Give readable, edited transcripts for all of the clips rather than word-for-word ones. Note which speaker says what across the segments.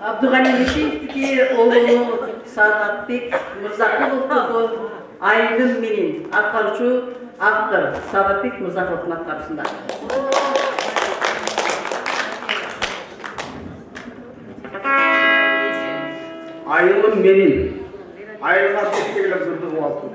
Speaker 1: Abdugani Müşeyev'deki oğlu Sadatbek Mırzakulov'du Aydın Menin atkarıcı aktör Sadatbek Mırzakulov'un atkarısında.
Speaker 2: Aydın Menin Aydın Ateş'teyle kırdığı altın.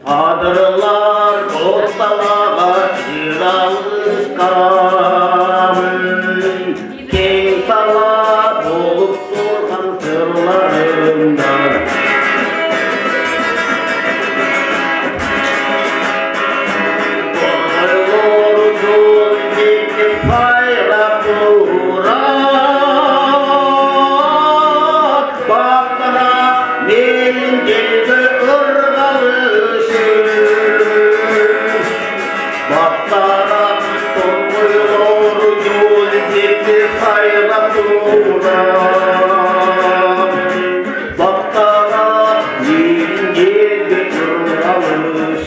Speaker 2: Adırlar ortalığa yıralız karamın keng tala dolup durgan sırlarından Korkaylar yol gitip paylap durak Baktana benim geldi Baktara topluyor yol gitti hayra duran Baktara yerin geldi duralış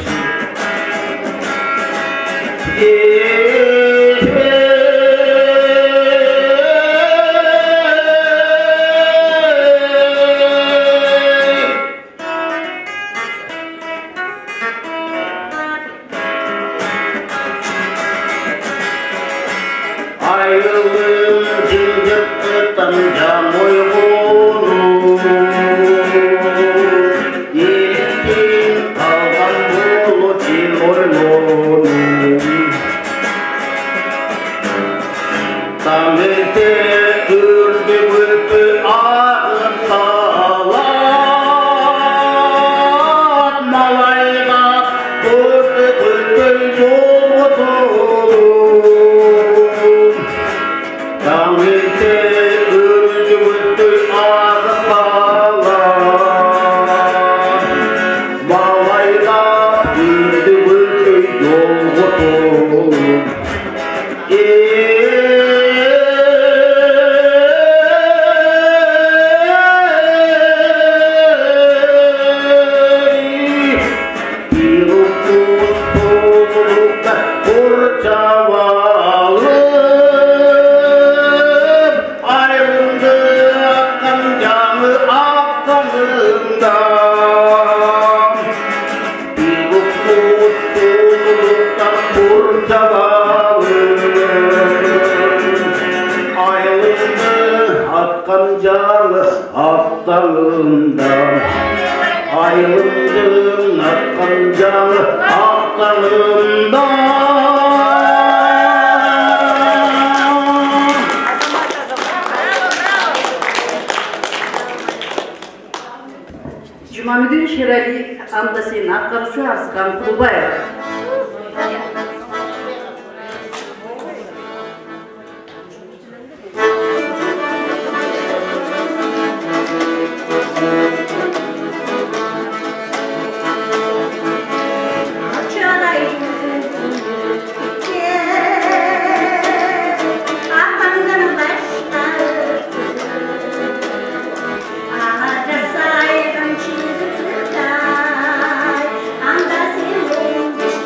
Speaker 2: Ayrılığın zincirden camoy bunu Yetkin kalgan bulu ciloylunu Tamete ürdü bürdü ağın talat Malayla ürdü bürdü yolu Tamete ürdü bürdü ağın talat Malayla ürdü bürdü yolu Dalından ayrıldım akkan canı akkanından
Speaker 1: Cumamidin Şerali Andası'nın atkarıcı Arskan Kurbayev.
Speaker 3: I'm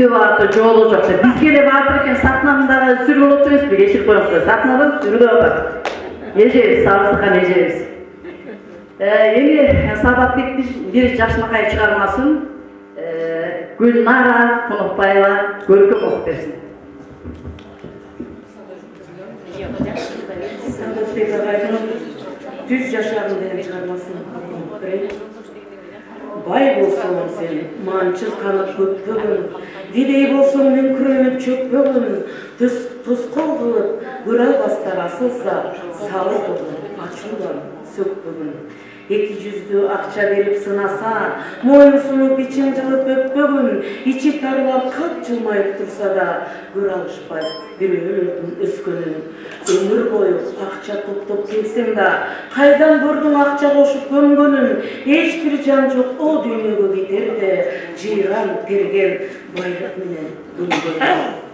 Speaker 1: Sürgü vardı, çoğulu çoksa. Biz gele vardır satnamda sürgü oturuz bir geçip koyuyoruz. Satnadan sürgü var. Yiyeceğiz, sağlıklıkan yiyeceğiz. Yeni sabah bir yaşına çıkarmasın. Gülnara Konukbayla Görkem okup versin.
Speaker 3: Sandık Bekagay'ın düz yaşarın denen çıkarmasını bay bolsun sen, mançıl kanıp köpbөгün, didey bolsun münkürenip çökbөгün, tuskol kılıp, güral bastar asılsa, sağlık olun, açılan, sökbөгün. 200'lü akça verip sınasa, moyunsunu biçim cılıp öpbөгün, içi tarlar kalp cılmayıp dursa da, gür alışpay, bir ölürdün üskünün. Ömür boyu akça toplop kelsin da, kaydan gördün akça koşup gömgönün, hiçbir can çok o dünyaya gider de, ciran tergen bayrak menen gömgönün.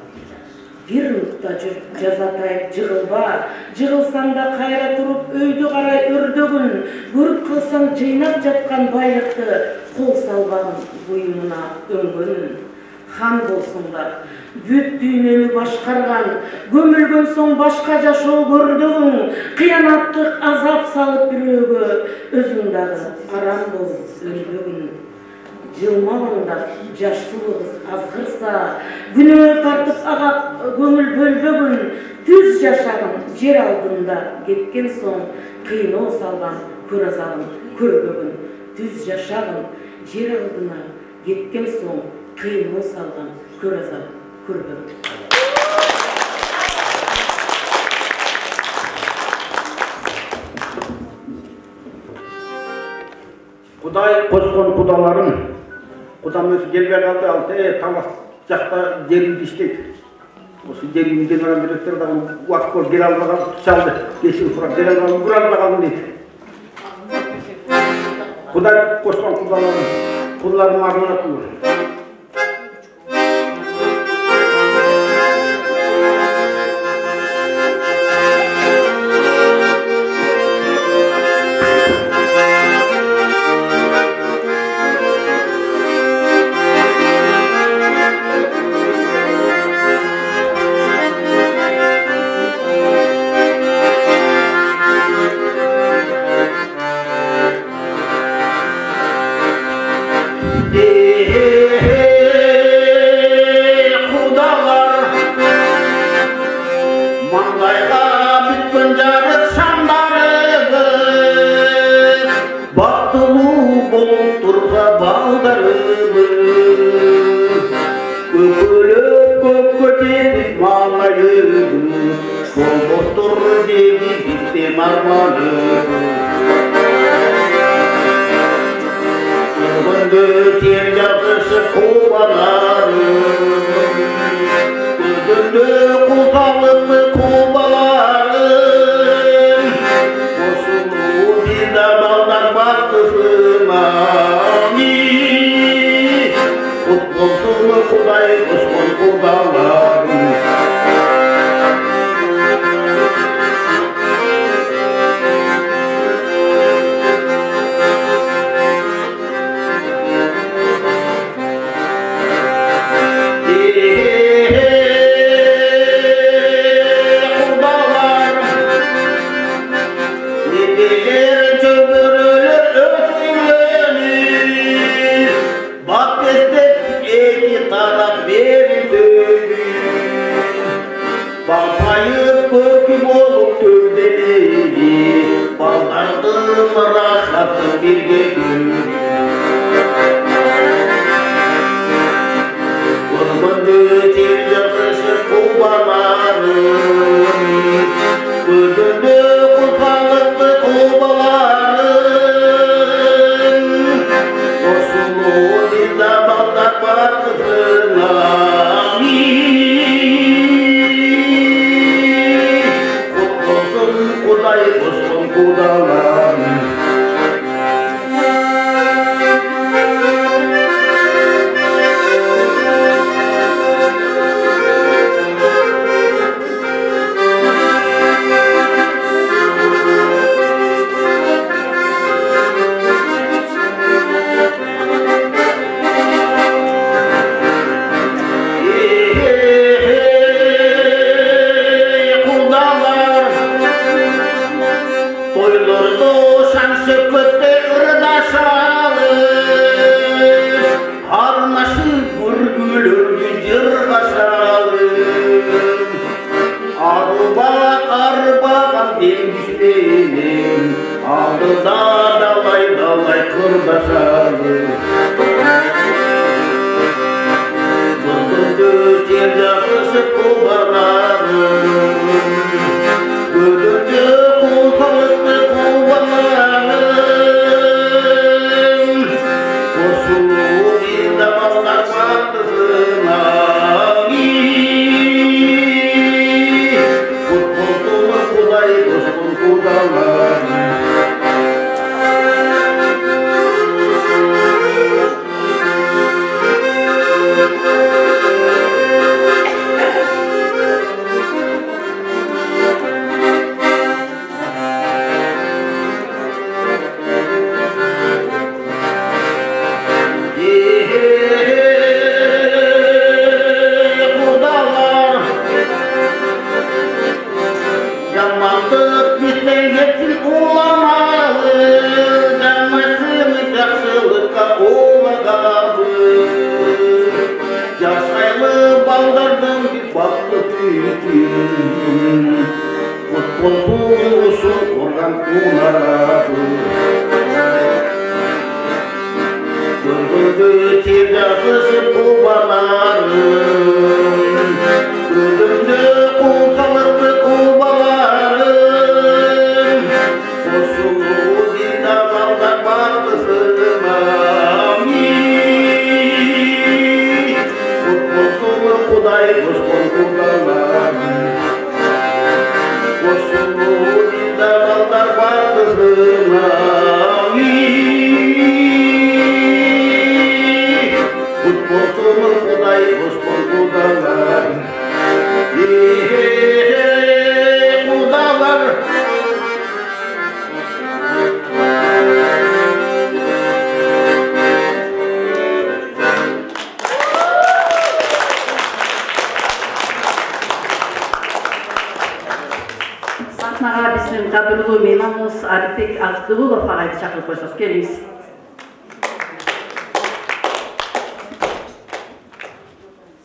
Speaker 3: Bir nokta jazatayıp jığılba, jığılsan da kayra turup öydü qaray ördөгün, görüp kılsan jıynap жатқан байлыкты, kol salbağın buyumuna öngönün. Han bolsunlar, büt düyneni başkargan, gömülgön soň başka jaşoo gördөгün, kıyanatlık azap salıp biröөгө, özüň dagı aram bolup ölbөгün. Жылмағыңдар, жашсылығыз азғырса, күнөө тартып ағап көңіл бөлбөгін, түз жашағын жер алдында кеткен соң, қиыноо салған көр азабын көрбөгін. Түз жашағын жер алдына кеткен соң, қиыноо салған көр азабын көрбөгін.
Speaker 2: Құдай қосқан құдаларын Kudamız gelmeye kaldı altı, tamam жақта жерімді işleydi. Осы жерімді genel direktör da vakit ol, gel almadan çaldı. Geçin Fırat, gel almadan vur almadan dedi. Kuday koşkan kudaların ardına kılır. балдардан bir baktı tüytün Futbol tuğusu organ kuğunadı Gördüğü tebdakısı kubaların Gördüğü kuğukalardı kubaların Koşulu dinle baldan bağlısına Futbol tuğu kuday koşkol kubaların Koşulu dinle baldan bağlısına Futbolcumun kuday koşkol kudalar kudalar
Speaker 1: Sahnaga bizim kadrolu menamız Arifbek Abdulov ağaydı çakırıp koysak keliniz.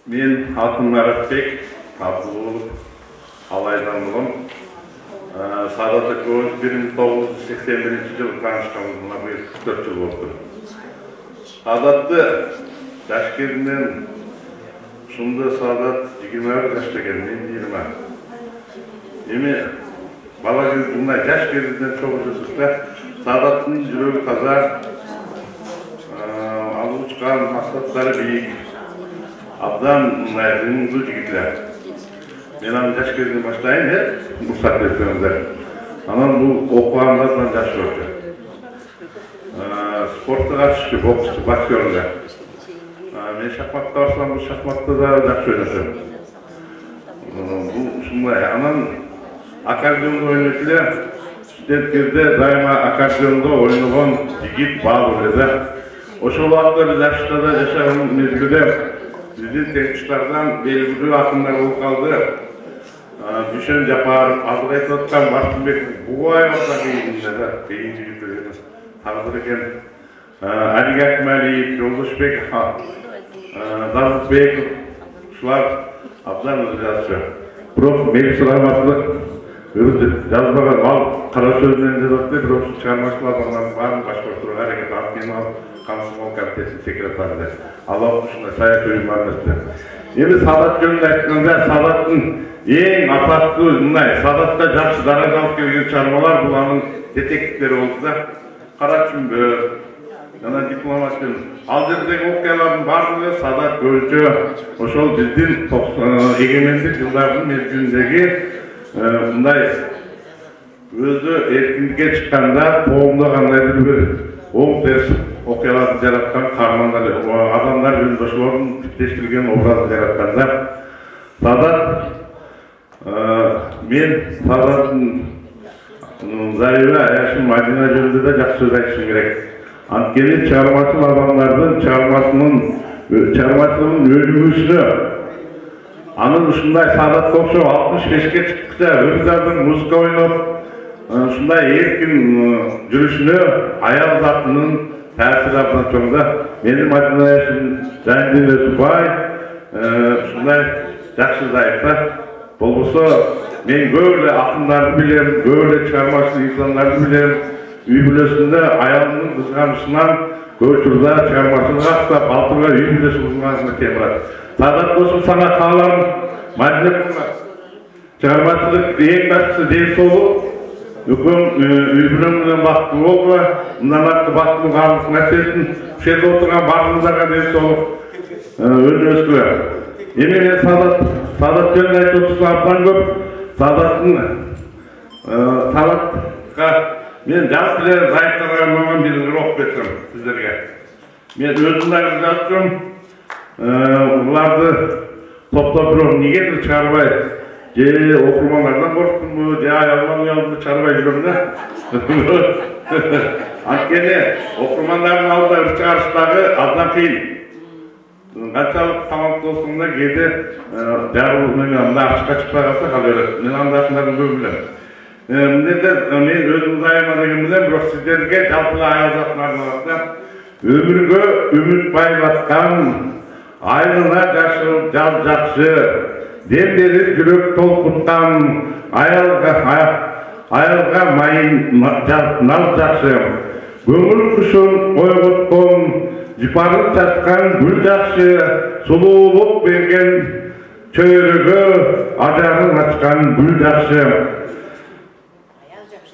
Speaker 4: Men atım Arifbek Abdulov Alaydan buldum. Saadat'ta 1981 yılı tanıştığımızda 44 yıl oldu. Saadat'ta yaş kerinden şunda Saadat 20 yaşta geldi, men 20. Emi bala bunday yaş kerinden çok üzüldükte Saadat'ın yüreği taza, alып çıkan maksatlары büyük. Abdan ringli jigitler. Men аны жаш кезинен баштайын, уруксат берсеңиздер. Анан бул окугандардан жаш көрдү. Спортко катышчу, боксчу, боксерлер. Мен шахматка барсам, бул шахматта да жакшы ойношом. Бул ушундай. Анан аккордеондо ойнойт эле. Студент кезде дайыма аккордеондо ойногон жигит бар эле. Ошол убакта биз Акшда жашаган мезгилде биздин теңкичтардан белгилүү акындар болуп калды. Düşen Japar, azır aytып аткан Барсынбек бугай болса кийин жигиттер тагдыр экен. Алик Акмалиев, Жолдошбек, Дазызбеков, ушулар абдан өзү жазчу. Бирок мени сурамаслык өзү жазбаган ал кара сөз менен жазат деп, бирок чыгармачылардын баарын башкартууга аракет алып келип комсомол комитетинин секретары. Алла ушундай саясий уюмдарды. Эми Саадат жөнүндө айтканда, Саадаттын эң атактуу мындай Саадатка жакшы даража алып келген чарбалар бул анын детективдери болду да. Кара чүмбө, жана дипломаттын ал жердеги окуялардын баардыгы Саадат көзчө ошол биздин эгемендик жылдардын мезгилиндеги мындай өзү эркиндикке чыкканда коомдо кандайдыр бир оң терс окуяларды жараткан каармандар, адамдар жөнүндө ошолордун типтештирилген образын жаратканда Саадат мен Саадаттын Зарива, Аяшым, Мадина жөнүндө да жакшы сөз айтышым керек. Анткени чыгармачыл адамдардын чыгармачылыгынын өнүгүүсүнө анын ушундай Саадатка окшоп 65-ке чыккыча өзү музыка ойноп, ушундай эркин жүрүшүнө аял затынын таасири абдан чоң да. Менин Мадина Аяшым жайында бай, ушундай жакшы зайыпта. Болбосо мен көп эле акындарды билем, көп эле чыгармачыл инсандарды билем. Үй бүлөсүндө аялынын кызганычынан көп учурда чыгармачылыкка каттап, алтынга үй бүлөсү кызганычына темират. Саадат болсун сага кааларым, Мадина чыгармачылык эң башкысы ден соолук, өкөм үй бүлөң менен бактылуу болго, мындан аркы бактылуу каалысын нерсесин ушул жерде отурган баардыгыңарга ден соолук өнүгүңүзгүлөр. Эми мен Саадат жөнүндө айтып отурсам абдан көп. Саадатка мен жалпы эле зайыптарга арналган бир ыр окуп кетсем сиздерге. Мен өзүм да жазчумун. Буларды топтоп бирок эмнегедир чыгарбай, же окурмандардан корктумбу, же аялымдын алдында чыгарбай жүрөм да. Анткени окурмандардын алдында ыр чыгарыш дагы абдан кыйын. Канчалык таланттуу болсоң да кээде жаруу менен мындай ачыкка чыкпай калса кала берет. Мен андайдарды көп билем. Мындайда мен өзүм зайыма деген билем, бирок сиздерге жалпы аял затына арналат да. Өмүргө үмүт байлаткан Aynına jaz jakşı, demleri жүрөк толкуткан ayalga mayın nal jakşı. Көңүл кушун ойготкон, жыпарып жаткан гүл жакшы, сулуулук берген чөйрөгө ажарын ачкан гүл жакшы.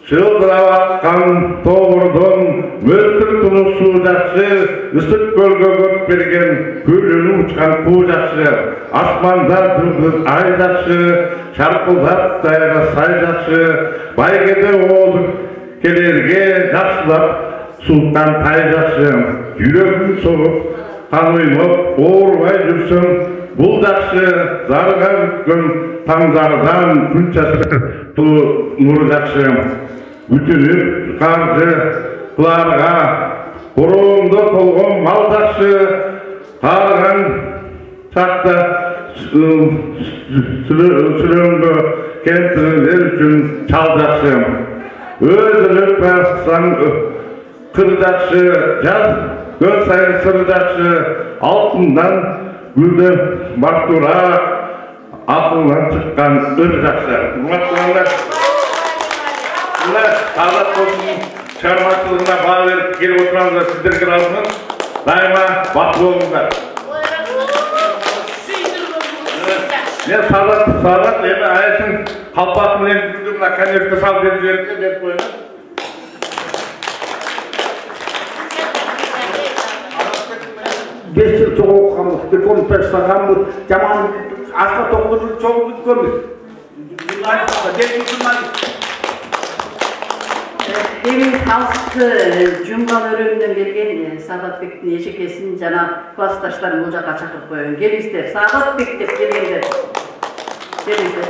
Speaker 4: Шылдырап аткан тоғырдон мөлтүр тунук суу жакшы, ысык көлгө көк берген күлүнү учкан куу жакшы. Асманда жылдыз ай жакшы, шаркылдап дайра сай жакшы, байгеде оозу келерге жакшылап султан тай жакшы. Жүрөгүм соғып, қан ойноп, оорубай жүрсөм, бул жакшы. Зарга бүткөн таңдардан күн чачкан нур жакшы. Бүтүнүп каржы кыларга, короомдо толгон мал жакшы. Карган чакта сүрөңгө кемпирлер үчүн чал жакшы. Өзүлүп бассаң кыр жакшы, жаз көз сайын сыр жакшы. Алтындан гүлдө бактураак, акылдан чыккан ыр жакшы. Урматтуулар, Саадат Кошунун чыгармачылыгына баа берип келип отурганыңызга сиздерге ыраазымын. Дайыма бактылуу болуңуздар. Мен Саадат эми Айшын калпактын эмгиги мына конвертке салып берип жиберди, берип коеюн.
Speaker 2: 5 yıl çok okukamız, diplom taşlakamız, jaman asla to'qqiz çok o'tganmiz.
Speaker 1: Demin halkı Cumgal örümünden gelgen Saadatbek'in eşekesin jana klastaşlarım bu jaka çakırıp koyun. Gelingizler, Saadatbek dep gelingizler. Gelingizler.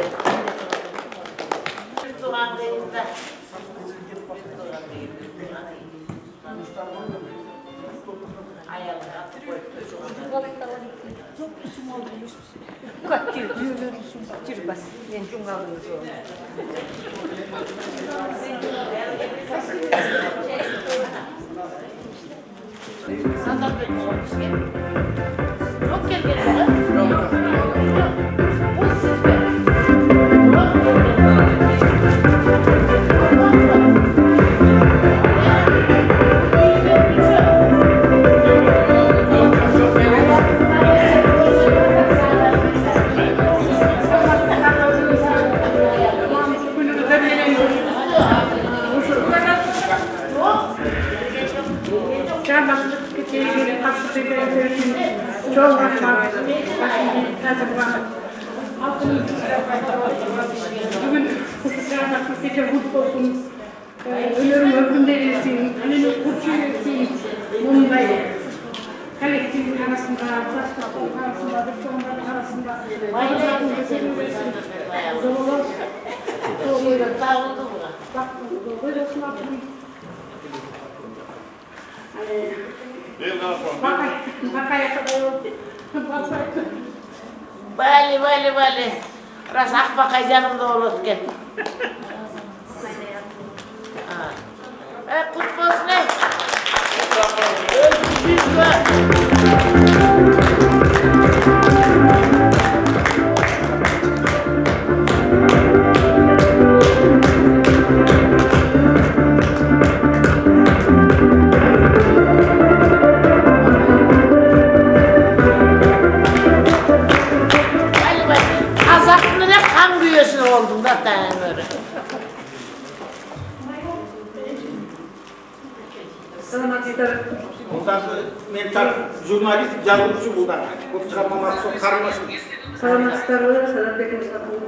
Speaker 5: Bale. Rasa pakai janımda olurken. Kutlu olsun ne?
Speaker 2: Jurnalist, yazgıcı bunlar. Bu çıkarmaması çok karmaşık.
Speaker 1: Salamatçılar, Saadatbek Mustafa'nın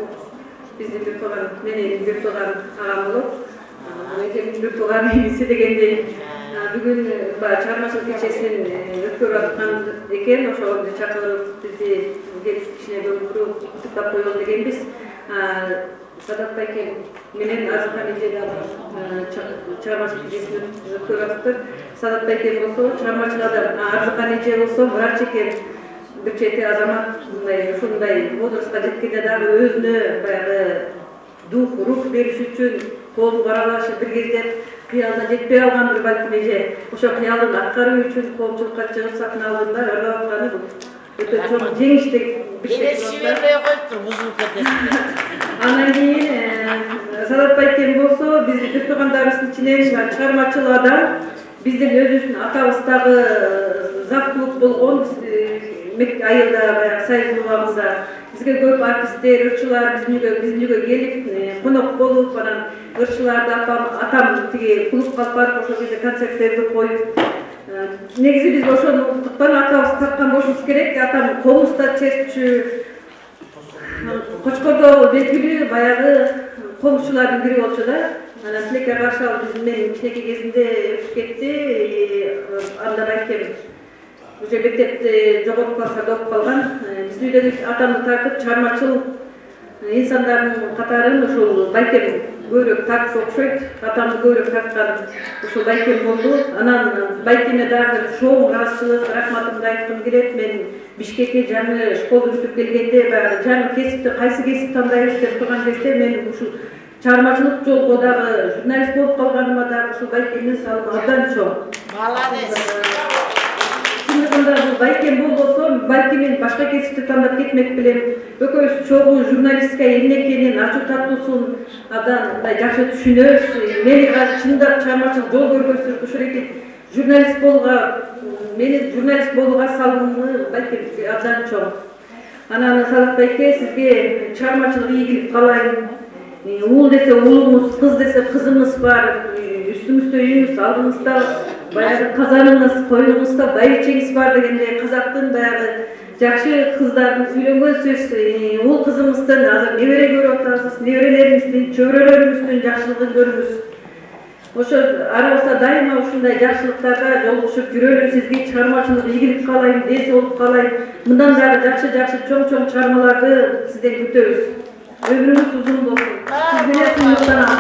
Speaker 1: bizde bir toğan, benim bir toğan ağam olup, bir toğan iyisi degende bugün çarmıhçılık ilçesinin ötkör atkan eken, oşo çakırıp bizi gelip kişine bölüp tıklap koyalım degen biz. Saadatbek menen Azıkan ilçede çarmıhçılık ilçesinin ötkör attık. Saadatbek olsa çarmıhçılardan Azıkan ilçe olsa bırak çeker. Bir çete azamat şunday возрастка жеткенде дагы өзүнө баягы дух, рух бериш үчүн колун баралашып бир кезде кыялына жетпей алган бір балким эже ошо кыялын аткаруу үчүн коомчулукка чыгып сахна алдында ырлап атканы бул Öte çok jеңişти
Speaker 5: Enes şiverleye koyuptur, buzulup ketesi.
Speaker 1: Анан кийин Садат байкем болсо биздин бир туугандарыбыздын ичинен чыгармачыл адам биздин өзүбүздүн атабыздагы завклуб болгон айылда баягы союз убагында бизге көп артисттер, ырчылар биздин үйгө келип конок болуп анан ырчыларды атам тиги клубка алып барып ошол кезде концерттерди коюп негизи биз ошондуктан атабызды тапкан болушубуз керек. Атам комузда чертчү Кочкордо белгилүү баягы комузчулардын бири болчу да. Анан Тилекке каршы алып менин кичинекей кезимде өтүп кетти. Андан айткем уже мектепти жогорку класстарда окуп калган. Биздин үйдө атамды тартып чыгармачыл инсандардын катарын ушул байкем көбүрөөк тартып окшойт. Атамды көбүрөөк тарткан ушул байкем болду. Анан байкеме дагы чоң ыраазычылык, рахматымды айткым келет. Мен Бишкекке жаңы школду бүтүп келгенде баягы жаңы кесипти кайсы кесип тандайбыз деп турган кезде мен ушул чыгармачылык жолго дагы журналист болуп калганыма дагы ушул байкемдин салымы абдан чоң.
Speaker 5: Молодец.
Speaker 1: Чындыгында бул байкем болбосо балки мен башка кесипти тандап кетмек белем. Экөөбүз чогуу журналистика эмне экенин, ачуу тартуусун абдан жакшы түшүнөбүз. Мени чындап чыгармачылык жол көргөзүп ушул экен. Журналист болууга салымы балким абдан чоң. Анан Садат байке сизге чыгармачылык ийгилик каалайм. Уул десе уулуңуз, кыз десе кызыңыз бар. Үстүңүздө үйүңүз, алдыңызда баягы казаныңыз, койнуңузда байчеңиз бар дегендей казактын баягы жакшы кыздардын үйлөнгөн сөз. Уул кызыңыздын азыр небере көрүп атасыз, неберелериңиздин, чөбүрөлөрүңүздүн жакшылыгын көрүңүз. Ошо арабызда дайыма ушундай жакшылыктарга жолугушуп жүрөлү. Сизге чыгармачылык ийгилик каалайм, дес болуп каалайм. Мындан дагы жакшы чоң чыгармаларды сизден күтөбүз. Ömrünüz uzun olsun. Siz bile sınıftan alın.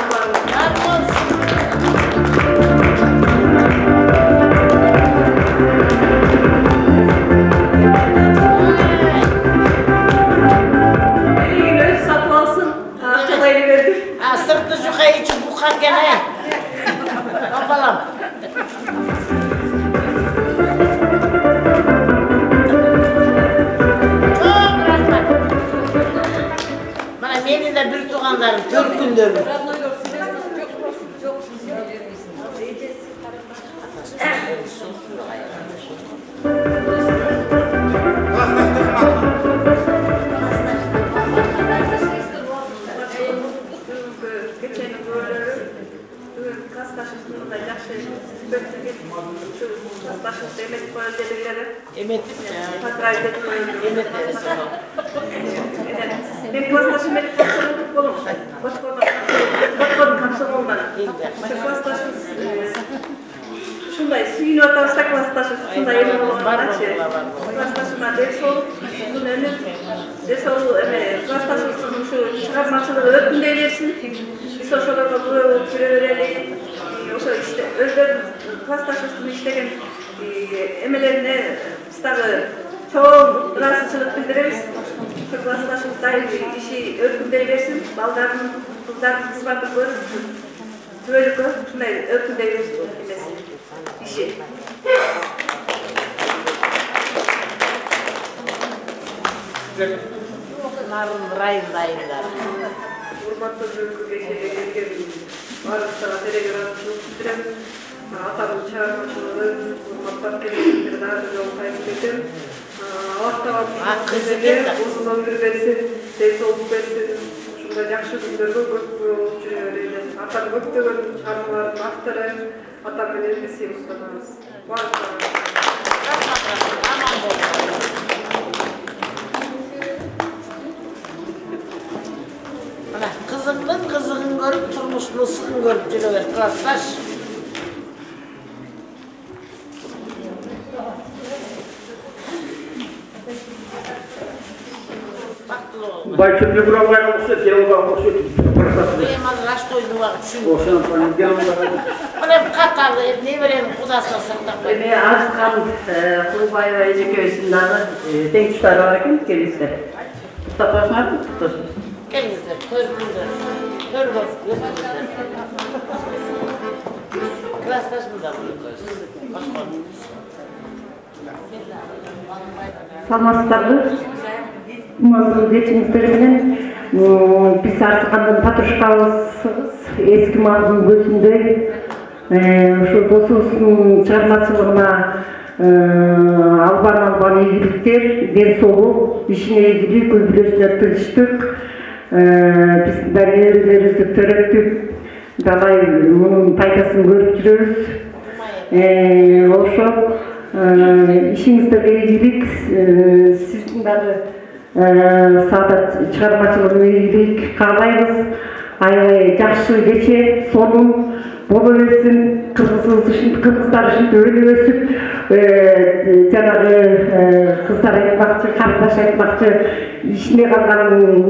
Speaker 1: Elin öz saklansın. Akçalayı verdim.
Speaker 5: Sırtı şukayı için bu kalkene. Kapalam. Meni de bir tuğanlarım, 4 gündür.
Speaker 1: Ben klastaşım beni kapsamadık bolum. Batko'dan kapsamadım. Klastaşım şunday suyunu atarsa klastaşım şunday yerim olmadan klastaşıma desol, desol klastaşım şu çıkarmacılığı öpünde versin. Biz o şolarla buraya öğrenelim. Oşo işte özler klastaşımın işlegen emelerine starı çok rahatsızlık bildiririz. Klastaşımız dair işi örgündey versin, baldarının, kızların kızlarını görürsün. Böyle gör, şunday örgündey versin işi.
Speaker 5: Narın rayındayımlar.
Speaker 1: Urmatlı örgü geçeye gelgen varlıklara telegrafçılık bitiren atamın çağırmacılığı, urmatlar telegrafçılığı daha yol kayıp uzun ömür versin, ders olup versin, şunda yakşı günlerge көп болып жүрелі. Atan көптөгөн чармалардын автору, atan менен эсеп устанабыз.
Speaker 5: Aman bol. Mana kızının kızığın görüp, turmuşunu sıkın görüp жүрөбер, klastaş.
Speaker 2: Bayçımda buralara olsa, yanımda olsa,
Speaker 5: Benim adı raş koyduğu vakit düşündüm.
Speaker 2: olsan falan yanımda.
Speaker 5: Onem katarlı, ne vereyim kudasına sırttan koyayım.
Speaker 6: Meni Arıkan Kulbayeva Eceköyüsündagi teң tuşları var ekan, kelingizler. Tutaqoşmar mı? Tutaqoşmar.
Speaker 5: Kelingizler, körgündür. Körgüz, götürüzler. Klastaş mı da bunu koyuyorsunuz? Başka.
Speaker 6: Саламатсыздарбы? Мандуу жетимиздер менен биз Арзыкандын патрушкабызбыз. Эски мандын көзүндөй ушул досубуздун чыгармачылыгына албан ийгиликтер, ден соолук, ишине ийгилик, үй бүлөсүнө тынчтык, биздин дарыгерлерибизди төрөттүк, далай мунун пайдасын көрүп жүрөбүз. Ошо ишиңиздерге ийгилик, сиздин дагы Саадат чыгармачылыгына ийгилик каалайбыз. Аябай жакшы кече, сонун боло берсин. Кыргыздар ушинтип өнүп өсүп, жанагы кыздар айтмакчы, кардаш айтмакчы, ишине калган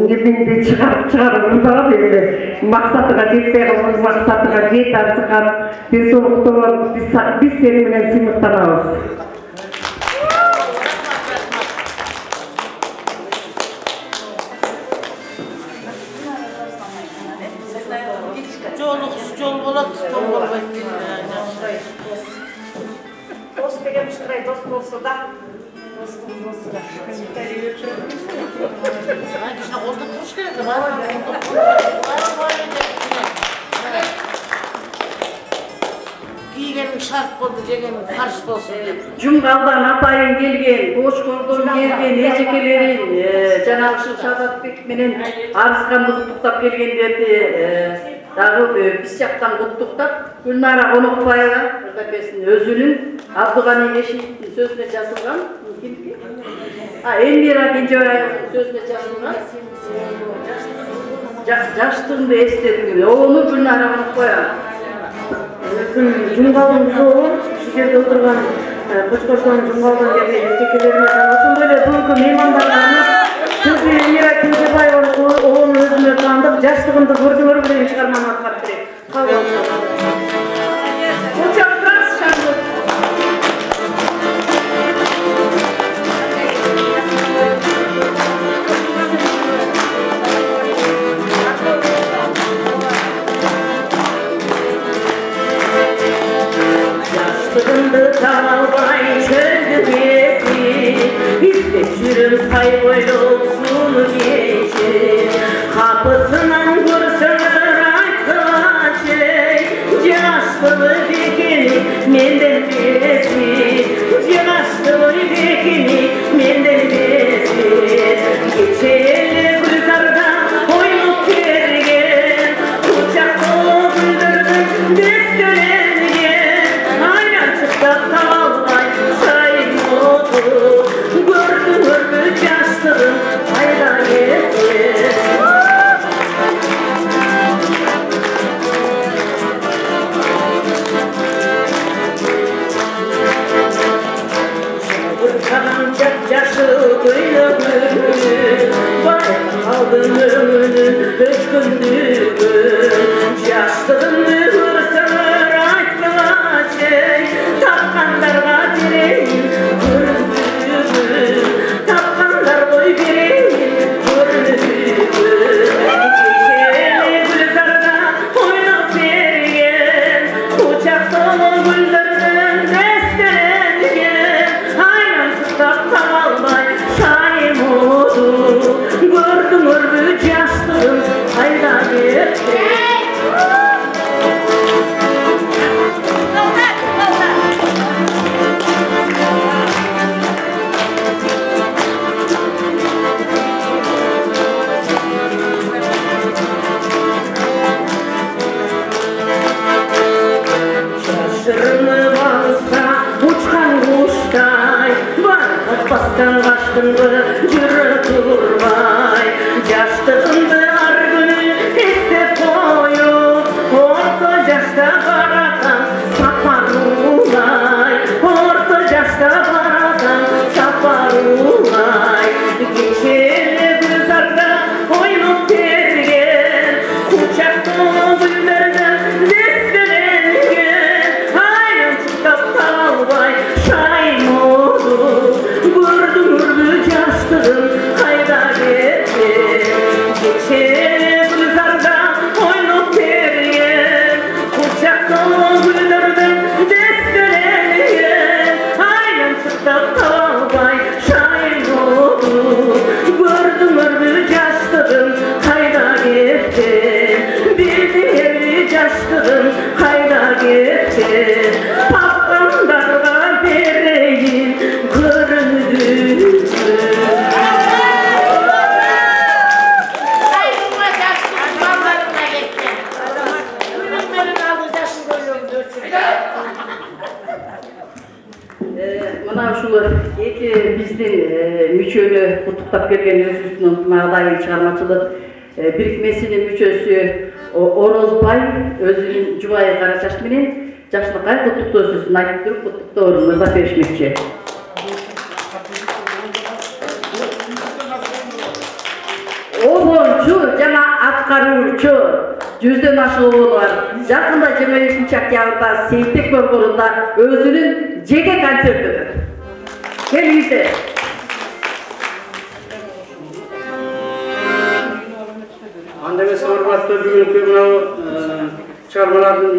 Speaker 6: эмеңди чыгарып урбаган эле. Максатыга жетпей калган, максатыга жет Арзыкан. Ден соолукту биз сени менен сыймыктанабыз.
Speaker 5: Жол болот, жол болбойт.
Speaker 1: Дос деген ушундай дос болсо да. Достун досу да.
Speaker 5: Кичине колдуп туруш керек. Кийгенин шарт болду, жегенин фарш болсун деп.
Speaker 6: Жумгалдан апайын келген, Кошкордон келген эжекелерин, жанагы ушул Саадатбек менен Арзыканды куттуктап келгендерди дагы биз жактан куттуктап, Гүлнара Конокбаева өзүнүн Абдыганы Бешиевдин сөзүнө жазылган, Элмира Кенжебаевдин сөзүнө жазылган жаштыгымды эстедим. Ону Гүлнара Конокбаева
Speaker 3: Өзүм жумгалдын зоору, ушул жерде отурган Кочкордон жумгалдан келген эжекелериме ошондой эле бүгүнкү меймандарга сизди Элмира Кенжебаеванын оонун өзүнө таандык, жаштыгымды көрдүңөр деген чыгарманы аткарып берет. Кабыл алыңыздар.
Speaker 6: Жаштыгымды таалбай чөлдү издеп жүрүм сай бойлуу сууну кечи. Капысынан көрсөңөр айткылачы, жаштыбы бекини менден бези, жаштыбы бекини менден бези. Кече эле гүлзарда ойноп берген, кучактоо гүлдөрдүн дөстөрөнген, айланчыктап табалбай шайын оту, көрдүңөрбү жаштыгым пайда кеткен. Жашыл көйлөгүн, байкалдын өңүнүн өчкүндүгүн, жаштыгымды көрсөңөр айткылачы, тапкандарга берейин көрүндүгүн, тапкандар кой берейин көрүндүгүн. Кечээ гүлзарда ойноп берген, кучактоо гүлдөрдүн дөстөрөнген, айланчыктап табалбай шайым оту, көрдүңөрбү жаштыгым пайда кеткен. Жашырынып алыста учкан куштай, байкатпастан качтыңбы жүрө турбай. Жаштыгымды ар күнү эстеп коюп, орто жашта баратам сапарулай, орто жашта баратам сапарулай. Кече эле гүлзарда ойноп берген, кучактоо гүлдөрдүн дөстөрөнген, айланчыктап табалбай шайым оту, көрдүңөрбү жаштыгым kutuktap gelgen özüsünün mağdayı çağırmacılık birikmesinin müçösü Orozbay özünün Jubayı Karaçaş menen Jaşlıkay kutukta özüsün ayıp durup kutukta orunlarına berişmekçi. Obonçu jana atkaruuçu жүздөн ашыгуу бар. Жакында 25-октябрда Сейтек борборунда өзүнүн жеке концерти өтөт. Келиңиздер.
Speaker 2: Анда эмес урматтуу бүгүнкү мынау чыгармалардын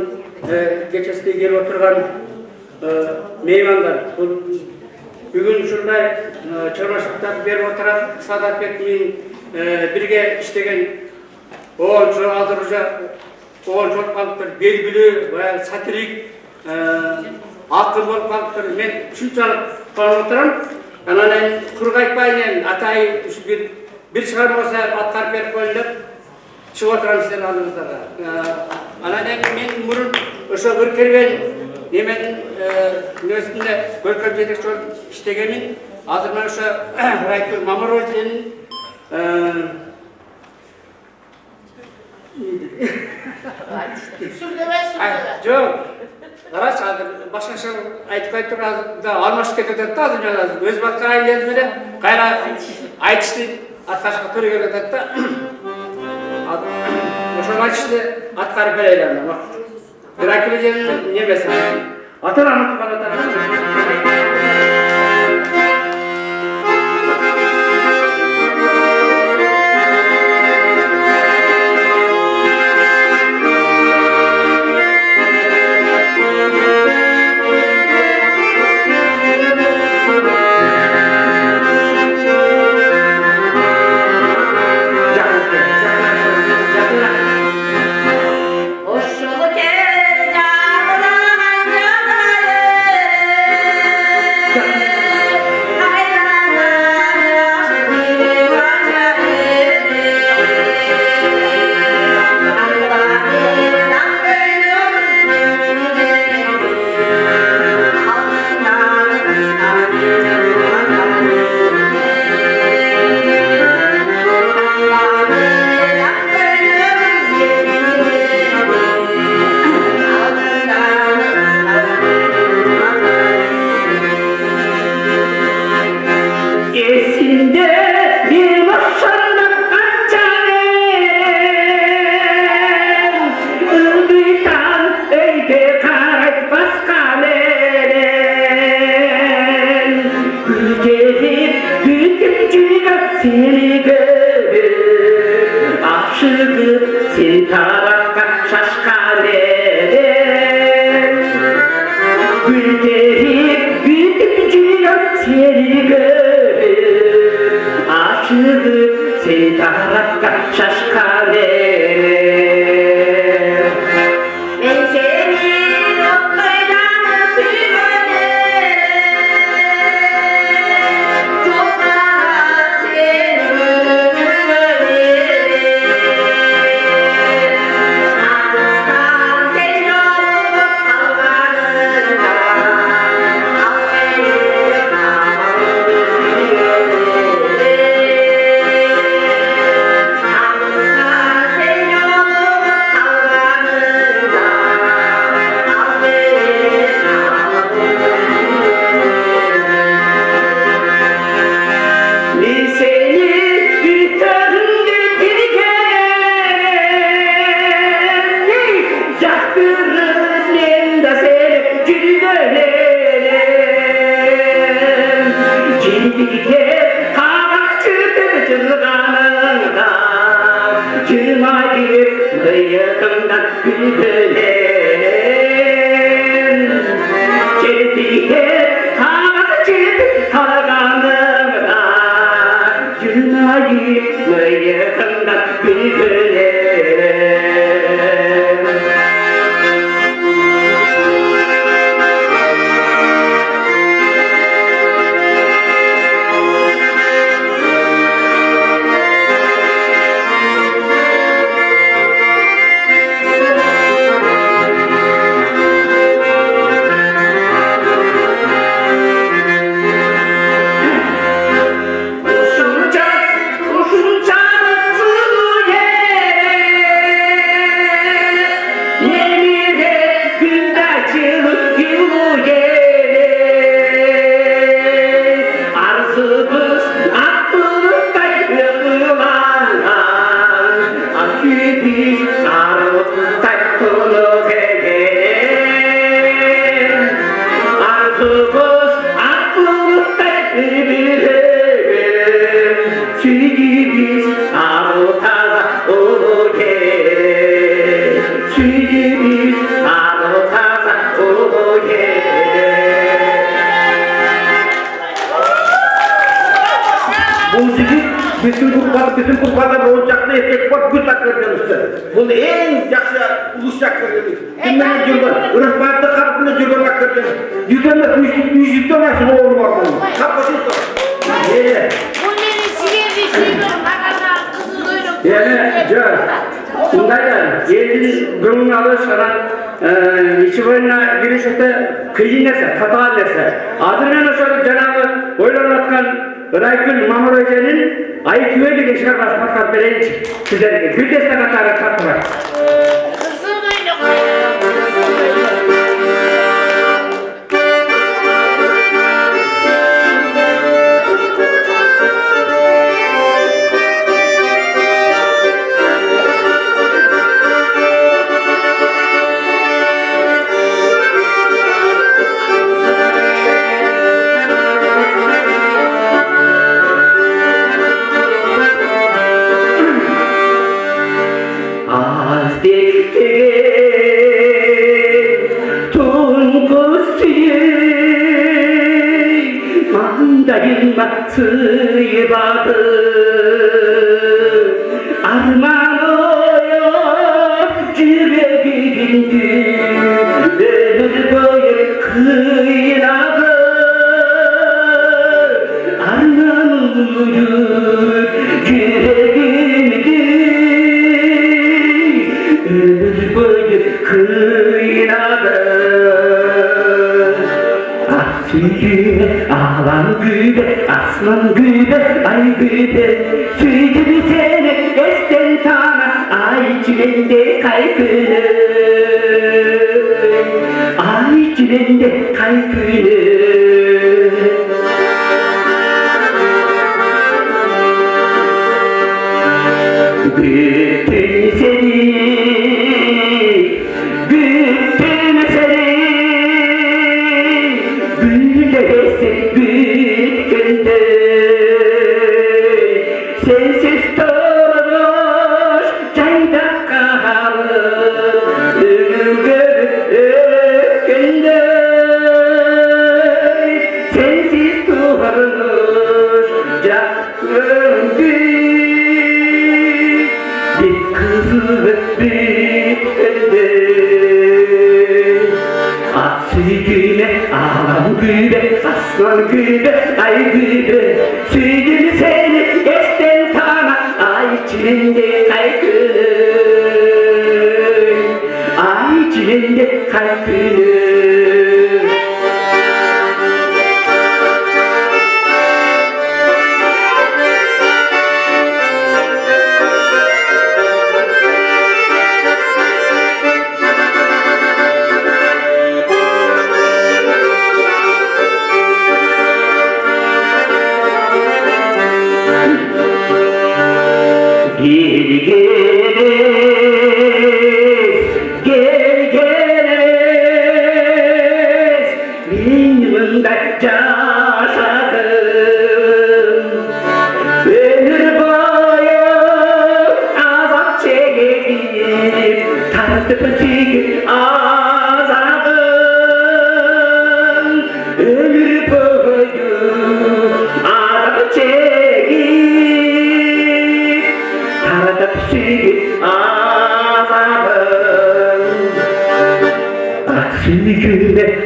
Speaker 2: кечесине келип отурган меймандар. Бул бүгүн ушундай чыгармачылыктарды берип отурган Садатбек менен бирге иштеген Oğulcu Adırca, oğulcu kalıptır, belgili, satirik, akıl bol kalıptır. Men şunçalık kalıp oturam. Ananen Kurgaytbaynen atayı bir çıkarma olsa atkarıp verip koyunlar çıkıp oturam sizlerin aldığınızlara. Ananen men murun oşo Görkerben nemenin üniversitede Görkem жетекçi olup iştegemin azırman oşo Raytür Mamaroğlu'nun Жоқ, қарашы, башқаша айтып қайтып тұрғанда алмашып кетеді да азыр өз баққа айланып бере, қайра айтышты атқашқа түрі келіп кетеді да. Ошол айтышты атқарып берейлер. Дракула жерінің немесі. Атыр анытып қалады. bütün kurbanlar oyuncaklı erkek var, gül takırganısı. Bunu en jakşı ulus takırganısı. Kimden jürgen, Irıkbaat'ta kartında jürgen takırgan. Yüzden 100'den aşın oğlu var bunun. Kapatın sonra.
Speaker 5: Bu nenin siyebi şeyler, bakana kızı koyup.
Speaker 7: Yani, Undaydan, elin gülün alışaran, içi boyuna girişte kıyın nese, tatal nese. Adırmen oşalı Cenabı oylanatkan Raykül Mamur Özel'in ayı küveli geçer basmaklar berenç sizlerine. Gül destek atarı katmak.
Speaker 5: Kızı koyup.
Speaker 7: Sıyıbadı arman oyup yüreğimdi ömür boyu kıyıladı arman oyup yüreğimdi ömür boyu kıyıladı Süydüğüne ağlan gübe, aslan gübe, ay gübe Süydüğü seni esten tana, ay çilende kaykılı Ay çilende kaykılı Bütün seni, bütün seni Güldüresi güldü Sensiz doğmuş çayda kahalı Güldü Sensiz doğmuş canım Bir kızı büyüdü Süydüğüne ağlam gübe, aslan gübe, ay gübe Süydüğünü seni esten tana, ay çilinde kaykılı Ay çilinde kaykılı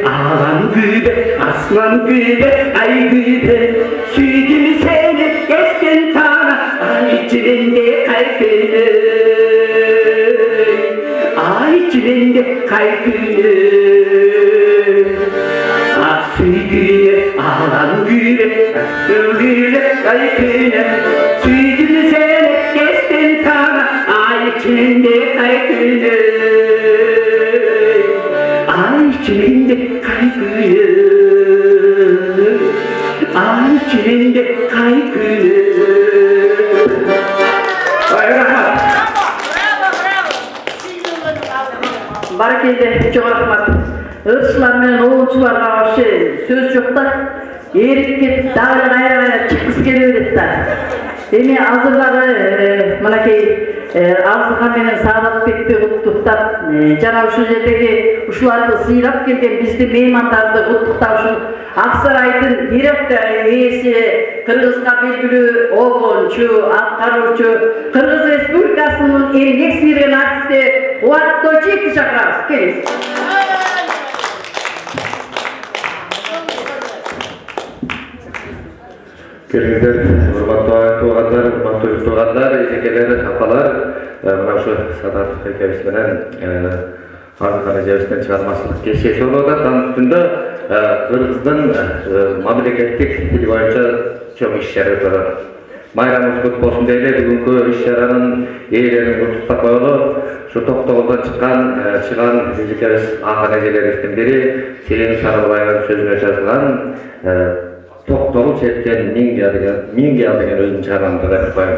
Speaker 7: Ağlan gübe, aslan gübe, ay gübe Süydüğünü seni esten tana, ay çilinde kaykılı Ay çilinde kaykılı Ah süydüğüne, ağlan gübe, aslan gübe, kaykılı Süydüğünü seni esten tana, ay çilinde kaykılı Ay çilinde kaykılı Ay çilinde kaykılı Bayramak
Speaker 6: Barakelde çok rahmat. Irçılar menen oğulçularga karşı söz yok da erikip dağılın ayağına çıkısı geliyor da. Demi hazırları manakey Avzıkan menен Saadатбекти куттуктап, жана ушул жердеги ушуларды сыйлап келген бизди меймандарды куттуктап ушул Аксарайдын директор ээси, Кыргызга белгилүү обончу, аткаруучу, Кыргыз Республикасынын эмгек сиңирген артисти Кубат Тойчиевди чакырабыз. Келиңиз.
Speaker 8: Келіңіздер, урматтуу туугандар, эжекелер, апалар, мына ушу Садат экебиз менен Арзыкан эжебиздин чыгармачылык кечеси болуп атат. Анын үстүндө Кыргыздын мамлекеттик тили боюнча чоң иш-чара өтүп атат. Майрамыбыз күт болсун дейле, бүгүнкү иш-чаранын ээлерин куттуктап коелу. Ушу Токтогулдан чыган эжекебиз акын эжелерибиздин бири Селим Сарылбаевдын сөзүнө жазылган Токтогул черткен миңге ал деген өзүнүн чыгармамды айтып коем.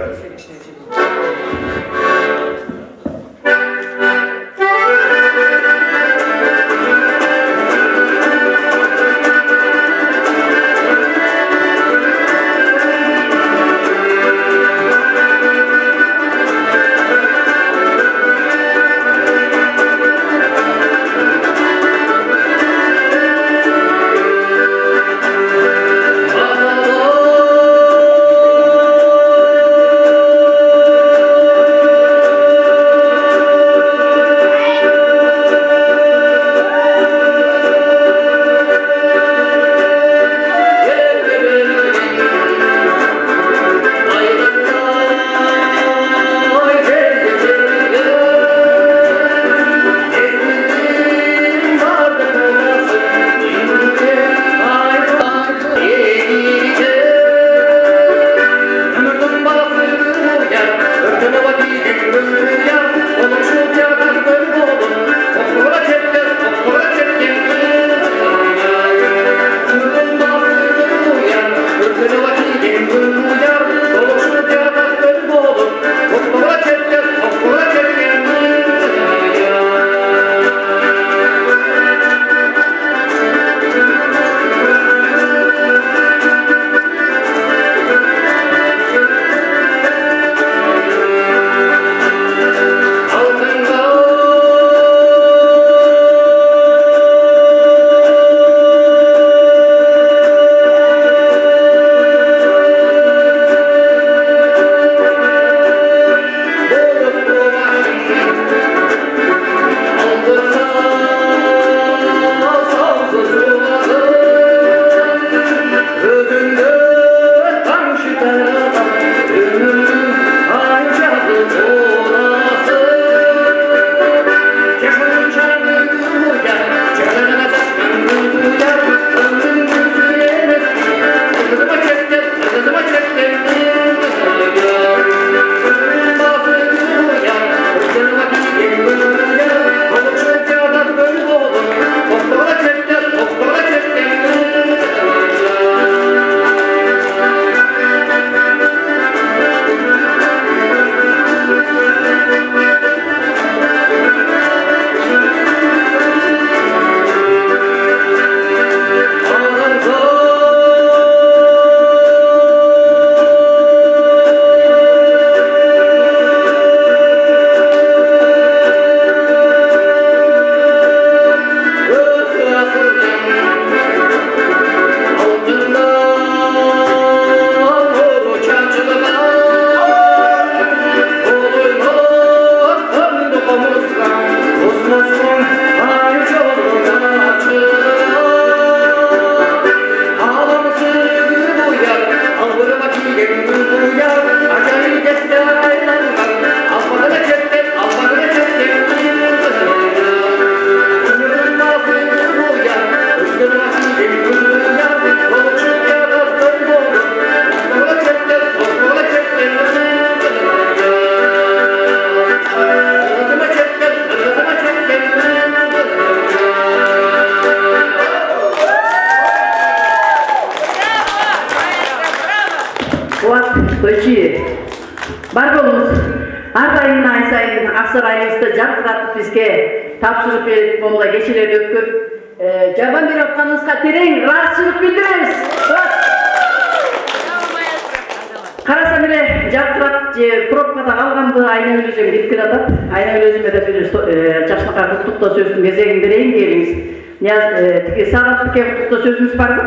Speaker 6: Бар болуңуз. Ардайым ай сайын Аксарайыбызды жаркыратып бизге тапшырып берип, мондай кечелерди өткөрүп, жардам берип атканыңызга терең ыраазычылык билдиребиз. Karasam ele жалтырап же пробкада калганды айна өзүм кеткип атат. Айна өзүмө да бир жашнакка куттуктоо сөздүн кезегин берейин келиңиз. Тиги Саадатбекке куттуктоо сөзүңүз барбы?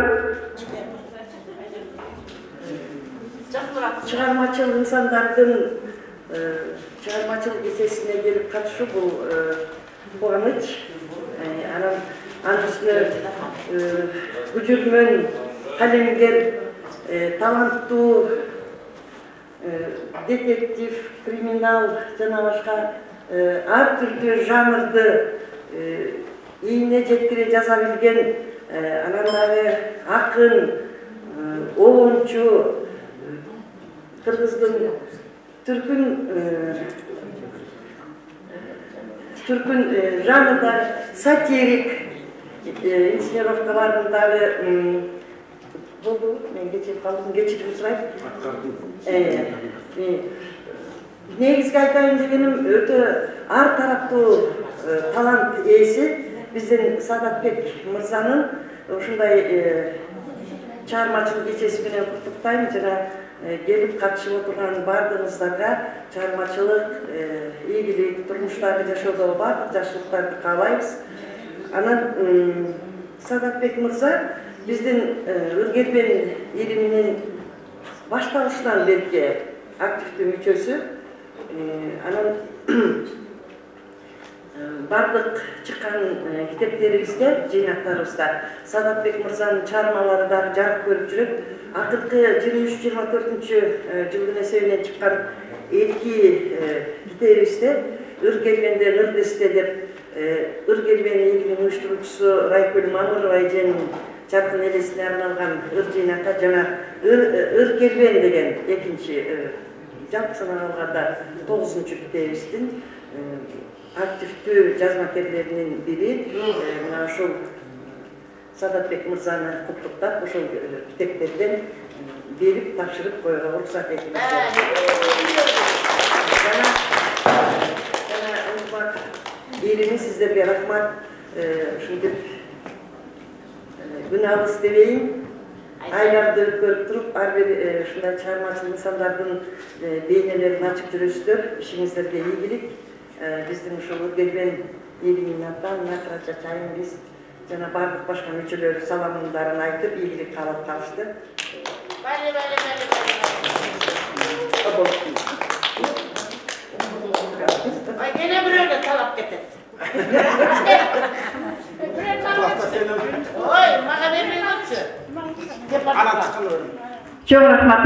Speaker 3: Чыгармачыл инсандардын чыгармачыл кечесине келип катышуу бул кубаныч. Анын үстүнө күчүрмөн калемгер, таланттуу детектив, криминал жана башка ар түрдүү жанрды ийине жеткире жаза билген, анан дагы акын, оончу, кыргыздын түркүн жанрда сатирик инсценировкаларын дагы болду. Мен кечирип калдым, кечирим сурайм. Негизги айтайын дегеним өтө ар тараптуу талант ээси биздин Саадатбек мырзанын ушундай чыгармачыл кечеси менен куттуктайм жана келип катышып отурган бардыгыңыздарга чыгармачылык, ийгилик, турмуштагы жашоодо бардык жакшылыктарды каалайбыз. Анан Саадатбек мырза биздин Үргелбен ириминин башталышынан берки активдүү мүчөсү. Анан бардык чыккан китептерибизде, жыйнактарыбызда Саадатбек мырзанын чыгармалары дагы жарык көрүп жүрөт. Акыркы 23-24 жылдын эсебинен чыккан эки китебибизде Үргелбенде Нырдесте деп Үргелбен элинин уюштуруучусу Райкүл Мамырова эженин жаркын элесине арналган ыр жыйнакка жана Үргелбен деген экинчи жалпы саналганда 9-китебибиздин активдүү жазмакерлеринин бири. Мына ушул Саадатбек мырзаны куттуктап, ошол китептерден берип тапшырып коюуга уруксат этиңиздер. Жана Узбак элине сиздерге рахмат. Ушинтип күн алыс дебейин. Айларды өткөрүп туруп, ар бир ушундай чыгармачыл инсандардын бейнелерин ачып жүрөсүздөр. Ишиңиздерге ийгилик. Биздин ушул Үргелбен элинин атынан Накыра Чачайым биз жана бардык башка мүчөлөр саламдарын айтып, ийгилик каалап калышты.
Speaker 5: Gene buraya talap getir. Oy, bana vermeyin olsun.
Speaker 6: Çok rahmat.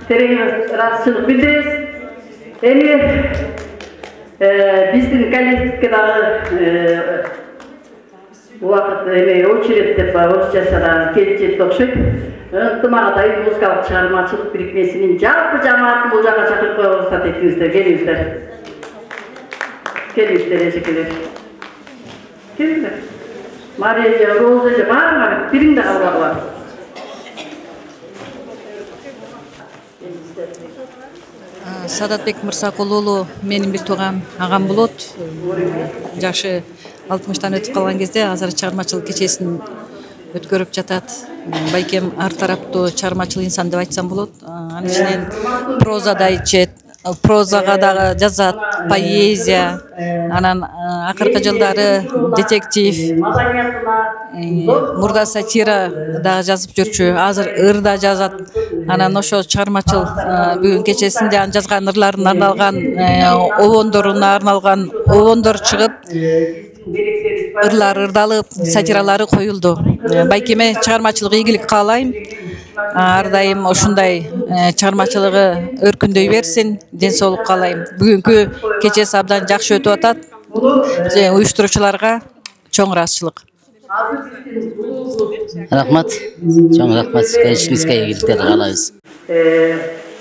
Speaker 6: Tereğimiz rahatsızlık bildiririz. Биздин коллективге дагы убакыт очередь деп орусчасы дагы келип жетти окшойт. Ынтымагыдай музыкалык чыгармачылык бирикмесинин жалпы жамаатын бул жака чакырып коюуга уруксат этиңиздер. Келиңиздер. Келиңиздер эжекелер. Келиңиздер. Мария, Роза, баарыңар бириң да калбагыла.
Speaker 9: Саадатбек Мырзакул уулу менин бир тууган агам болот. Жашы 60-тан өтүп калган кезде азыр чыгармачылык кечесин өткөрүп жатат. Байкем ар тараптуу чыгармачыл инсан деп айтсам болот. Анын ичинен прозада ичет, прозага дагы жазат, поэзия, анан акыркы жылдары детектив, мурда сатира дагы жазып жүрчү, азыр ыр да жазат. Анан ошо чыгармачыл бүгүн кечесинде анын жазган ырларына арналган, обондоруна арналган обондор чыгып, ырлар ырдалып, сатиралары коюлду. Байкеме чыгармачылык ийгилик каалайм. Ар дайым ушундай чыгармачылыгы өркүндөй берсин, ден соолук каалайм. Бүгүнкү кечеси абдан жакшы өтүп атат. Уюштуруучуларга чоң ыраазычылык.
Speaker 10: Рахмат. Чоң рахмат. Ишиңизге ийгиликтер каалайбыз.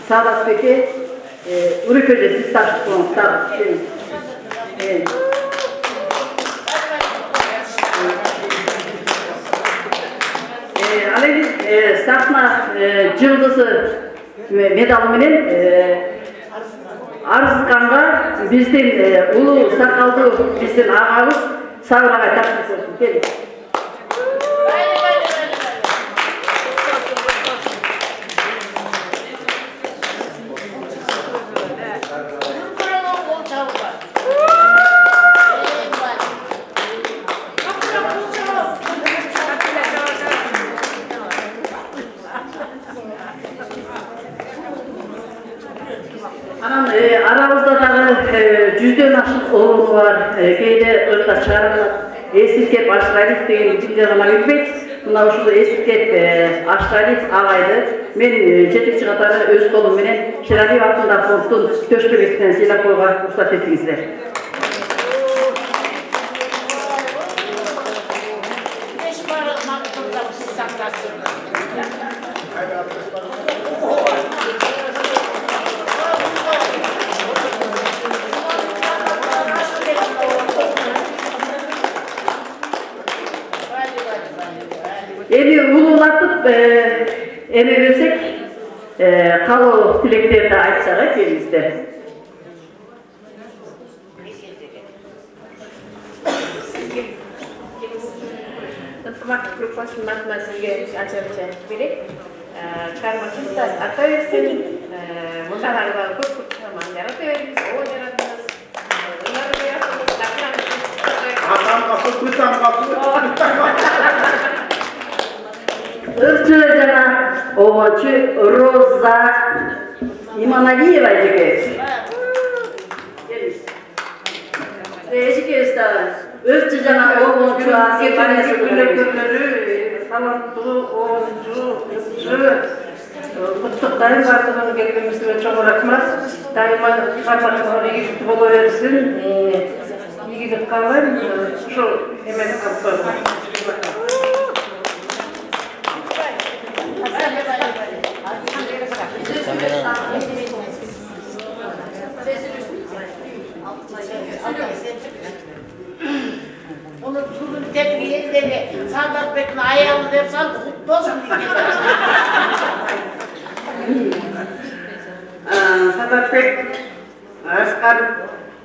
Speaker 6: Саадатбекке үрүкөдө сиз ташып коюңуз. Ал эми сахна жылдызы медалы менен арызганга биздин улуу сакалдуу биздин агабыз Сабыр агай тапшырып койсун. Келиң. 100'den aşık oğlu var. Keyde ırda çağırılır. Esirkep Aşralif деген günde ғана bilмейді. Мына ушул Esirkep Aşralif ағайды мен жетекчи катары өз колум менен Шералиев атындагы фонддун төшбелгисинен сыйлап коюуга уруксат этиңиздер. Eli ululatıp eme versek kalou tileklerdi aytsak elimizde.
Speaker 11: Ынтымақ группасының атынан сізге ача-ача берек. Шығармашылықта арта берсін. Мұндағардағы көп шығарманы жарата беріңіз, о жаратыңыз.
Speaker 2: Atan kapı, kutan kapı.
Speaker 6: Irçı jana oğonçu Roza İmanaliyeva jeke. Ejike ustava. Irçı jana oğonçu Asifanesi
Speaker 1: Gülekörleri, talantlı, oğoncu, ırçı. Kutlukların batırın gelmemizine çok rahmat. Daima kardeşleri iyi buluversin. İyilik kalın. Şu hemen kapatın.
Speaker 5: Onu turun tekniğinde Sadat Bek'in ayağını dersen kutlu olsun diye.
Speaker 1: Sadat Bek, Askan,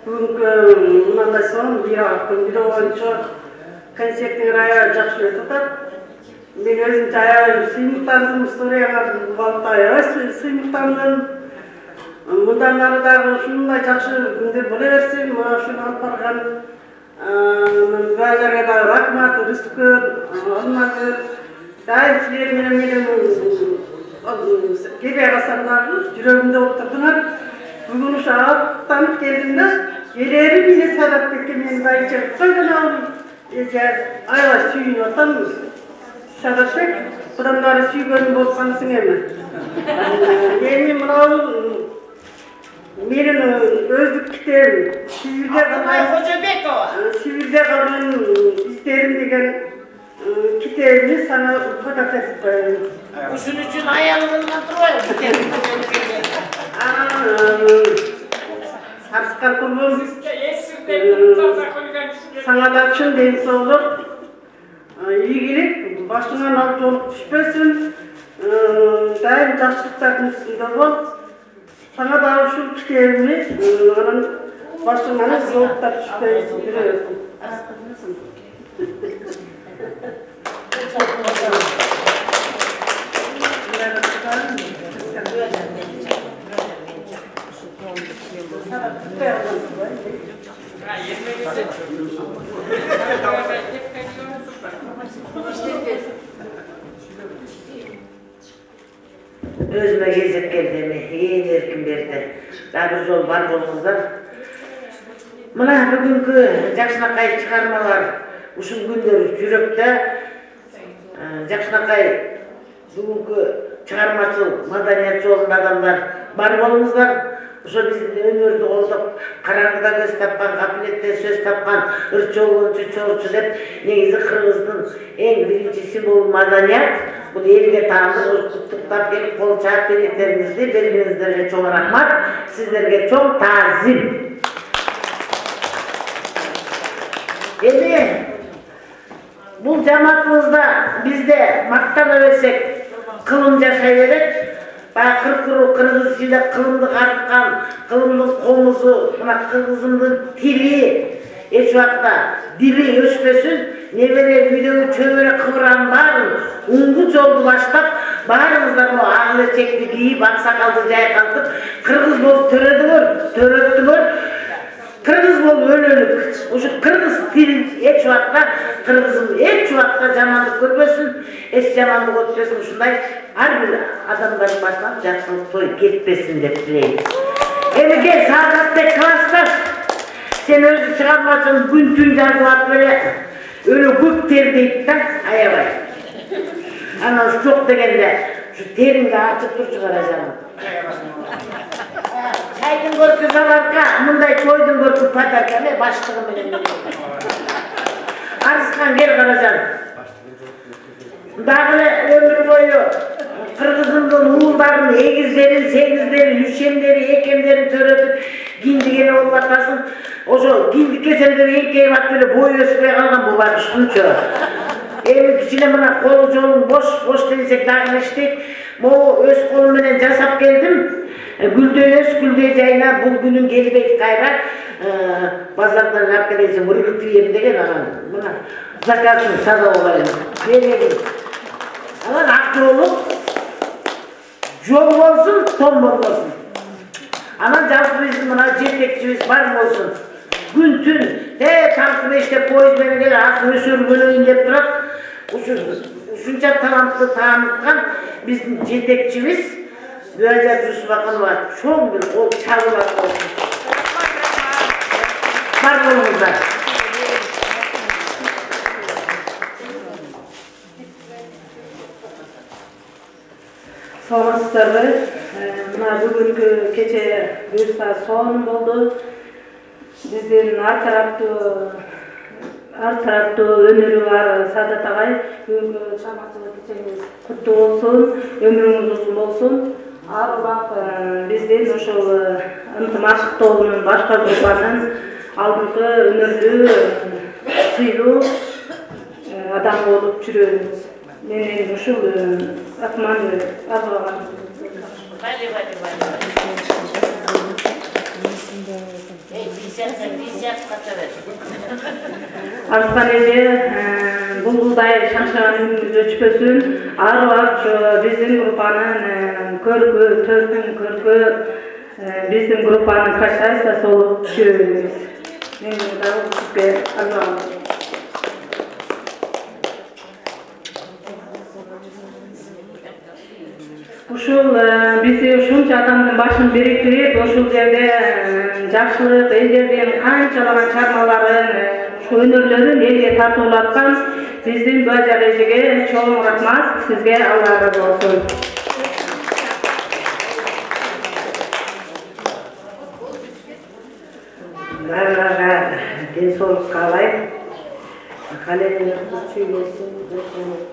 Speaker 1: бүгінгі мынандай соң бір ақтың бір ойыншы концерттің райы жақсы өтіп жатыр. Мен өзім жаяу сыймықтандым, историяға сыймықтандым. Мұндан арыдағы ушундай жақсы күндер бола берсин. Мына ушуну алып барган базарга да рахмат, Рүстүкөр, Алмагүл, дайым силер менен кебе касамдагы жүрөгүмдө отурдуңар. Бүгін ушул аттанып келдим да, келери менен Садат Бекке мен байча койгон алып, аябай сүйүнүп атам. Садат Бек, будан бери сүйгөнүм болуп калсың эми. Эми мынау менин өздүк китебим, Сибирде калган издерим деген китебимди сага фотография коём.
Speaker 5: Ушун үчүн аялыңыздан турбайбы китебин?
Speaker 1: Арскар курбум, саңа да чын денсаулык, ийгилик, башыңан алжолук түшпөсүн, дайым жакшылыктардын үстүндө бол. Саңа да ушул китебимди анан башыңан жолуктар түшпөй жүрөсүн.
Speaker 5: Özüme gezip geldiğimi, iyi erkin berdi. Daha bir yol var bolunuzlar. Mına bugünkü Jakşınakay çıkarmalar, uşul günleri жүрөктө. Jakşınakay bugünkü çıkarmacıl, madaniyat yolunda adamlar бар болуңуздар. Ошо биздин өнөрдү колдоп, караңгыда көз тапкан, кабинетте сөз тапкан, ырчы болчу, чорчу деп, негизи кыргыздын эң биринчи символу маданият. Бул элге таандык, куттуктап келип, кол чаап беректериңизди бергениңиздерге чоң рахмат, сиздерге чоң таазим. Эми бул жамаатыбызда бизде мактана берсек, кылым жашай берет. Кыркыруу кыргыз ичинде кылымды карыткан, кылымдын комузу, мына кыргызымдын тили эч убакта дили өчпөсүн, небере үйдөгү чөбөрө кыбыран баарын уңгу жолду баштап, баарыңыздар ак чекти кийип, ак сакалды жайкалтып, кыргыз болуп төрөттүңөр. Кыргыз болуп өлөлүк. Ушу кыргыз тили эч убакта, кыргызым эч убакта жамандык көрбөсүн, эч жамандык өтпөсүн. Ушундай ар бир адамдардын башынан жакшылык той кетпесин деп тилейбиз. Эми кел Саадатбек классташ Sen özü çıkarmasın, gün tün yazılat böyle öyle gök ter deyip de ayabay. Ana şu çok degende şu terini açıp dur çıkaracağım. Çaydın görkü zalarka, bunday koydun görkü patarken ne başlığım benim. Arıskan gel karacan. Dağlı ömür boyu Kırgızımdın uğurların, egizlerin, segizlerin, üçemleri, ekemlerin törötüp gindigene olmatasın. Oşo gindik kesemden enkeye bak böyle boyu ösmeye kalgan bu var şunço. Evin içine bana kolu jolun boş deysek dağın iştik. Bu öz kolumdan jasap geldim. Gülдөй жайына бұл күнің келбек кайра базардан аркадайсы выргытып ем деген анан мына заказын сатып алайын бермедим анан ак жолук жол болсун том болбосун анан жалпы биздин мына жетекчибиз бар болсун күн түн таңкы 5те поезд менен келип атын өсөргөнөйүн деп турат ушунча талантты тааныткан биздин жетекчибиз Güzel Yusuf'un var. Çok bir o çağrılar olsun. Var olumuzda.
Speaker 1: Sağlıkları, bugünkü gece bir saat son oldu. Bizden her tarafta öneri var Sadat Ağay. Bugünkü çamaşırlık gecemiz kutlu olsun, ömrümüz uzun olsun. Arbaq бізден ошол ынтымак тобунун башка группанын алдыңкы өнөрлүү сыйлуу адам болуп жүрөбүз. Мен ушул атманды арзулаган. Арыстан эже булбулдай шаңшаган үнүңүз өчпөсүн. Арыбап биздин группанын көркү, төркүн көркү биздин группанын качайсасы болуп жүрөбүз. Мен дагы сизге арзулаган. Ушул бизди ушунча адамдын башын бириктирип, ушул жерде жакшылык, элдердин канчалаган чармаларын, өнөрлөрүн элге тартуулаткан биздин Бажар эжеге чоң рахмат, сизге Алла разы болсун. Барларга денсаулык каалайм. Калеңер күчүлөсүн,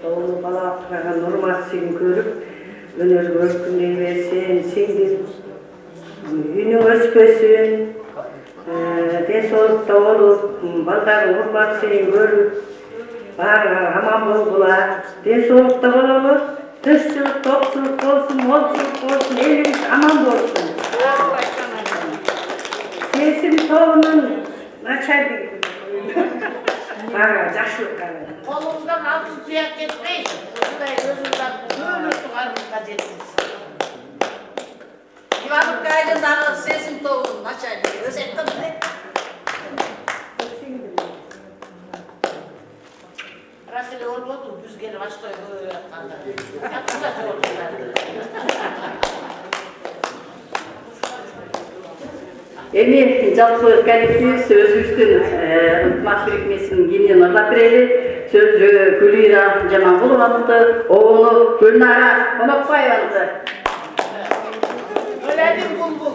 Speaker 1: доолу бала акырган нурмасын көрүп, өнөргө өркүндөй берсин, сиңдин үнүң өспөсүн, денсаулыкта болуп, балдары урматсын көрүп, баары аман болгула, денсаулыкта болобу, тынччылык, токчулук болсун, молчулук болсун, элибиз аман болсун. Сесим тобунун начальниги баары жакшылык каалайм.
Speaker 5: Колуңуздан алтын суяк кетпей, ушундай өзүңүздөн көңүл туганыңызга жетиңиз.
Speaker 6: Иванов Кайлиндағы сесім тобының начальнигі өсек қандай?
Speaker 5: Расылы олбоду, біз келіп аштай көйі атқанда.
Speaker 6: Эми жалпы коллектив өзүбүздүн ынтымак бирикмесинин кеңинен ырлап берели. Сөзү Гүлира Жамангулованыкы, оğlu Гүлнара Конокбаеваныкы.
Speaker 5: Öledim bulbul.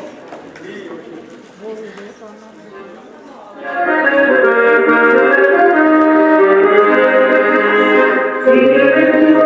Speaker 12: Thank you.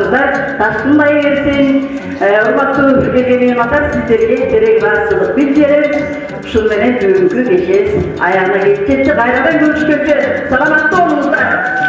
Speaker 6: барыңыздар ташкынбай берсин. Урматтуу келген атар, сиздерге керек барчылык билдиребиз. Ушул менен бүгүнкү кечебиз аягына келип жетти. Кайрадан көрүшкөнчө саламатта болуңуздар.